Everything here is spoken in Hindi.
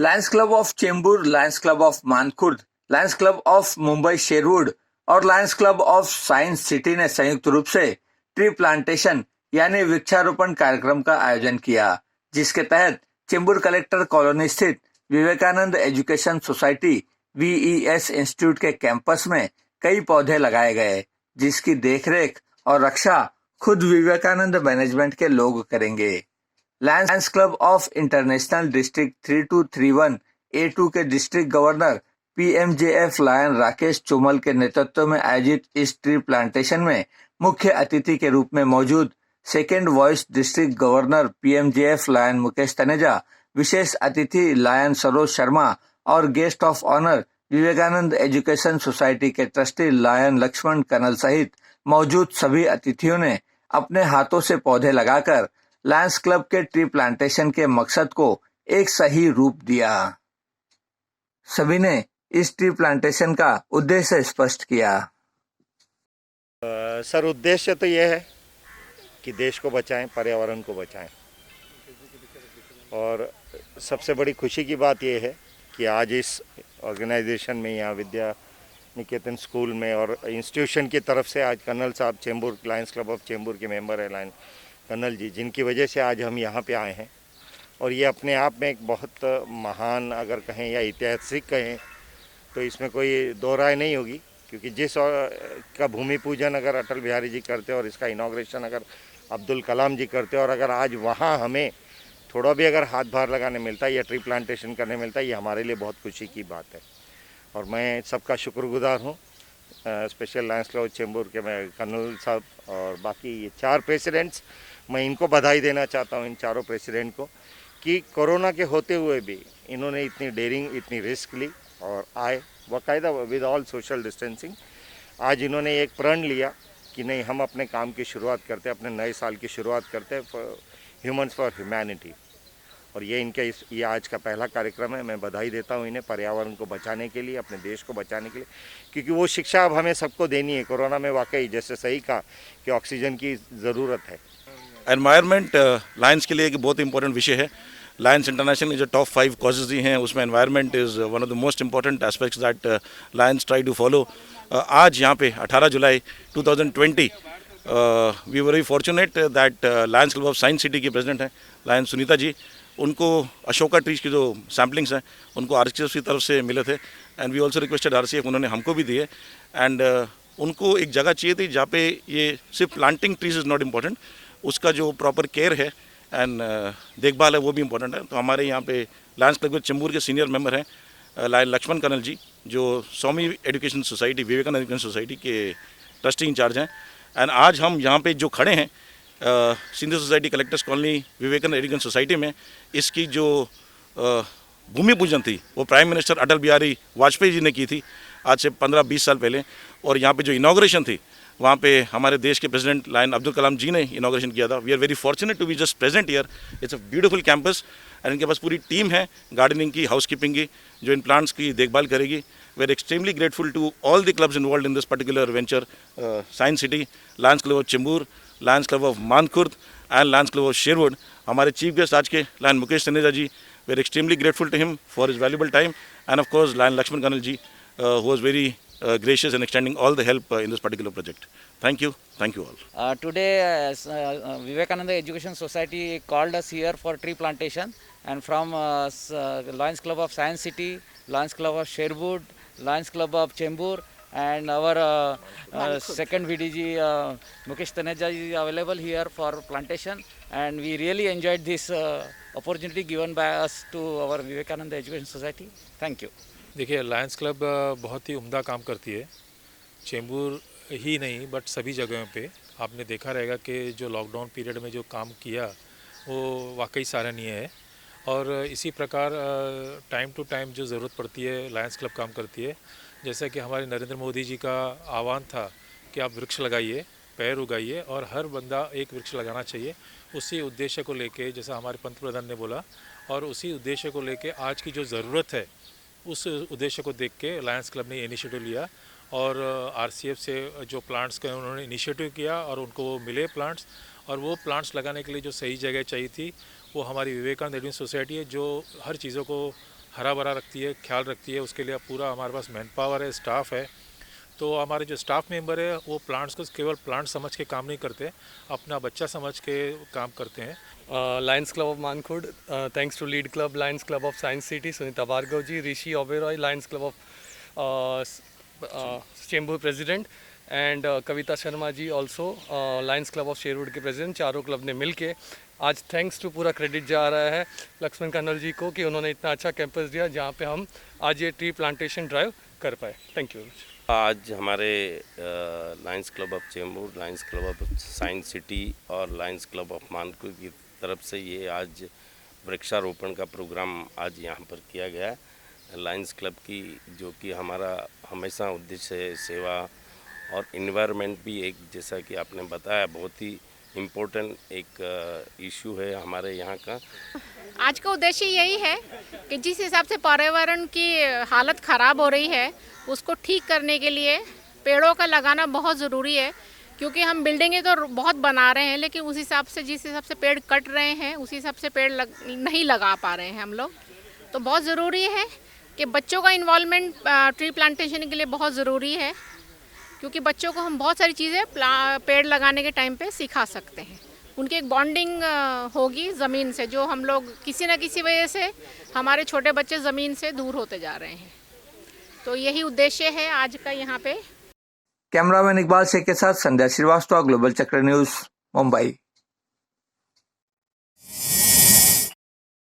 Lions Club of Chembur, Lions Club of Mankhurd, Lions Club of Mumbai Sherwood और Lions Club of Science City ने संयुक्त रूप से ट्री प्लांटेशन यानी वृक्षारोपण कार्यक्रम का आयोजन किया, जिसके तहत चेंबूर कलेक्टर कॉलोनी स्थित विवेकानंद एजुकेशन सोसाइटी वीईएस इंस्टीट्यूट के कैंपस में कई पौधे लगाए गए, जिसकी देखरेख और रक्षा खुद विवेकानंद मैनेजमेंट के लोग करेंगे। Lions Club of international district 3231 A2 के district governor PMJF lion Rakesh Chomal के नेतृत्व में आयोजित इस ट्री प्लांटेशन में मुख्य अतिथि के रूप में मौजूद second vice district governor PMJF lion Mukesh Taneja, विशेष अतिथि लायन सरोज शर्मा और guest of honour Vivekananda education society के ट्रस्टी लायन लक्ष्मण कनल सहित मौजूद सभी अतिथियों ने अपने हाथों से पौधे लगाकर लायंस क्लब के ट्री प्लांटेशन के मकसद को एक सही रूप दिया। सभी ने इस ट्री प्लांटेशन का उद्देश्य स्पष्ट किया। सर, उद्देश्य तो ये है कि देश को बचाएं, पर्यावरण को बचाएं। और सबसे बड़ी खुशी की बात ये है कि आज इस ऑर्गेनाइजेशन में, यहाँ विद्या निकेतन स्कूल में और इंस्टीट्यूशन की तरफ से आज कर्नल साहब Chembur, Lions Club of Chembur के मेंबर है लायन कर्नल जी, जिनकी वजह से आज हम यहाँ पे आए हैं। और ये अपने आप में एक बहुत महान, अगर कहें या ऐतिहासिक कहें, तो इसमें कोई दो राय नहीं होगी, क्योंकि जिस का भूमि पूजन अगर अटल बिहारी जी करते और इसका इनाग्रेशन अगर अब्दुल कलाम जी करते, और अगर आज वहाँ हमें थोड़ा भी अगर हाथ बाहर लगाने मिलता है या ट्री प्लांटेशन करने मिलता है, ये हमारे लिए बहुत खुशी की बात है। और मैं सबका शुक्रगुजार हूँ, स्पेशल लायंस क्लब चेंबूर के मैं कर्नल साहब और बाकी ये 4 प्रेसिडेंट्स, मैं इनको बधाई देना चाहता हूँ, इन चारों प्रेसिडेंट को, कि कोरोना के होते हुए भी इन्होंने इतनी डेयरिंग, इतनी रिस्क ली और आए बाकायदा विद ऑल सोशल डिस्टेंसिंग। आज इन्होंने एक प्रण लिया कि नहीं, हम अपने काम की शुरुआत करते हैं, अपने नए साल की शुरुआत करते हैं ह्यूमन्स फॉर ह्यूमैनिटी। और ये इनका ये आज का पहला कार्यक्रम है। मैं बधाई देता हूँ इन्हें पर्यावरण को बचाने के लिए, अपने देश को बचाने के लिए, क्योंकि वो शिक्षा अब हमें सबको देनी है। कोरोना में वाकई जैसे सही कहा कि ऑक्सीजन की ज़रूरत है। एनवायरनमेंट लायंस के लिए एक बहुत इंपॉर्टेंट विषय है। लायंस इंटरनेशनल जो टॉप 5 कॉजेज दी हैं, उसमें environment is one of the most important aspects that Lions try to follow. आज यहाँ पे 18 जुलाई 2020 we very fortunate that Lions Club of Science City के प्रेसिडेंट हैं लायन सुनीता जी, उनको अशोका ट्रीज की जो सैम्पलिंग्स हैं उनको आरसीएफ की तरफ से मिले थे, and we also requested RCF, उन्होंने हमको भी दिए। एंड उनको एक जगह चाहिए थी जहाँ पे ये सिर्फ planting trees is not important, उसका जो प्रॉपर केयर है एंड देखभाल है वो भी इम्पोर्टेंट है। तो हमारे यहाँ पे लायंस क्लब के चेंबूर के सीनियर मेंबर हैं लायन लक्ष्मण कनल जी, जो Swami education society, Vivekananda education society के ट्रस्टी इंचार्ज हैं। एंड आज हम यहाँ पे जो खड़े हैं senior society collectors colony Vivekananda education society में, इसकी जो भूमि पूजन थी वो प्राइम मिनिस्टर अटल बिहारी वाजपेयी जी ने की थी आज से 15-20 साल पहले। और यहाँ पे जो इनाग्रेशन थी वहाँ पे हमारे देश के प्रेसिडेंट लायन अब्दुल कलाम जी ने इनाग्रेशन किया था। We are very fortunate to be just present here. It's a beautiful campus and इनके पास पूरी टीम है गार्डनिंग की, हाउसकीपिंग की, जो इन प्लांट्स की देखभाल करेगी। We are extremely grateful to all the clubs involve in this particular venture, Science City, Lions Club of Chembur, Lions Club of Mankhurd and Lions Club of Sherwood. हमारे चीफ गेस्ट आज के Lion Mukesh Taneja ji, we are extremely grateful to him for his valuable time, and of course Lion Laxman Kanal ji who was very gracious in extending all the help in this particular project. Thank you all. Today, Vivekananda Education Society called us here for tree plantation, and from Lions Club of Science City, Lions Club of Sherwood, Lions Club of Chembur, and our second VDG Mukesh Taneja is available here for plantation, and we really enjoyed this opportunity given by us to our Vivekananda Education Society. Thank you. देखिए, लायंस क्लब बहुत ही उम्दा काम करती है, चेंबूर ही नहीं बट सभी जगहों पे। आपने देखा रहेगा कि जो लॉकडाउन पीरियड में जो काम किया वो वाकई सराहनीय है। और इसी प्रकार टाइम टू टाइम जो ज़रूरत पड़ती है लायंस क्लब काम करती है। जैसा कि हमारे नरेंद्र मोदी जी का आह्वान था कि आप वृक्ष लगाइए, पेड़ उगाइए और हर बंदा एक वृक्ष लगाना चाहिए। उसी उद्देश्य को लेके, जैसा हमारे पंत प्रधान ने बोला, और उसी उद्देश्य को लेके आज की जो ज़रूरत है उस उद्देश्य को देख के लायंस क्लब ने इनिशिएटिव लिया और आरसीएफ से जो प्लांट्स का उन्होंने इनिशिएटिव किया और उनको वो मिले प्लांट्स। और वो प्लांट्स लगाने के लिए जो सही जगह चाहिए थी वो हमारी विवेकानंद एजुकेशन सोसाइटी है, जो हर चीज़ों को हरा भरा रखती है, ख्याल रखती है। उसके लिए पूरा हमारे पास मैन पावर है, स्टाफ है। तो हमारे जो स्टाफ मेंबर है वो प्लांट्स को केवल प्लांट समझ के काम नहीं करते, अपना बच्चा समझ के काम करते हैं। Lions Club of Mankhurd, thanks to Lead Club, Lions Club of Science City, Sunita Bhargav ji, Rishi Oberoi, Lions Club of Chembur President, and Kavita Sharma ji also, Lions Club of Sherwood के प्रेसिडेंट। चारों क्लब ने मिलके आज थैंक्स टू पूरा क्रेडिट जा रहा है लक्ष्मण कन्नल जी को कि उन्होंने इतना अच्छा कैंपस दिया जहाँ पे हम आज ये ट्री प्लांटेशन ड्राइव कर पाए। Thank you. आज हमारे Lions Club of Chembur, Lions Club of Science city और लायंस क्लब ऑफ मानकुर की तरफ से ये आज वृक्षारोपण का प्रोग्राम आज यहाँ पर किया गया है। लायंस क्लब की जो कि हमारा हमेशा उद्देश्य है सेवा और इन्वायरमेंट भी एक, जैसा कि आपने बताया, बहुत ही इम्पोर्टेंट एक इशू है हमारे यहाँ का। आज का उद्देश्य यही है कि जिस हिसाब से पर्यावरण की हालत ख़राब हो रही है उसको ठीक करने के लिए पेड़ों का लगाना बहुत ज़रूरी है, क्योंकि हम बिल्डिंगें तो बहुत बना रहे हैं लेकिन उस हिसाब से जिस हिसाब से पेड़ कट रहे हैं उस हिसाब से पेड़ नहीं लगा पा रहे हैं हम लोग। तो बहुत ज़रूरी है कि बच्चों का इन्वॉल्वमेंट ट्री प्लांटेशन के लिए बहुत ज़रूरी है, क्योंकि बच्चों को हम बहुत सारी चीज़ें पेड़ लगाने के टाइम पे सिखा सकते हैं। उनकी एक बॉन्डिंग होगी ज़मीन से, जो हम लोग किसी न किसी वजह से हमारे छोटे बच्चे ज़मीन से दूर होते जा रहे हैं। तो यही उद्देश्य है आज का यहाँ पे। कैमरामैन इकबाल शेख के साथ संध्या श्रीवास्तव, ग्लोबल चक्र न्यूज़, मुंबई।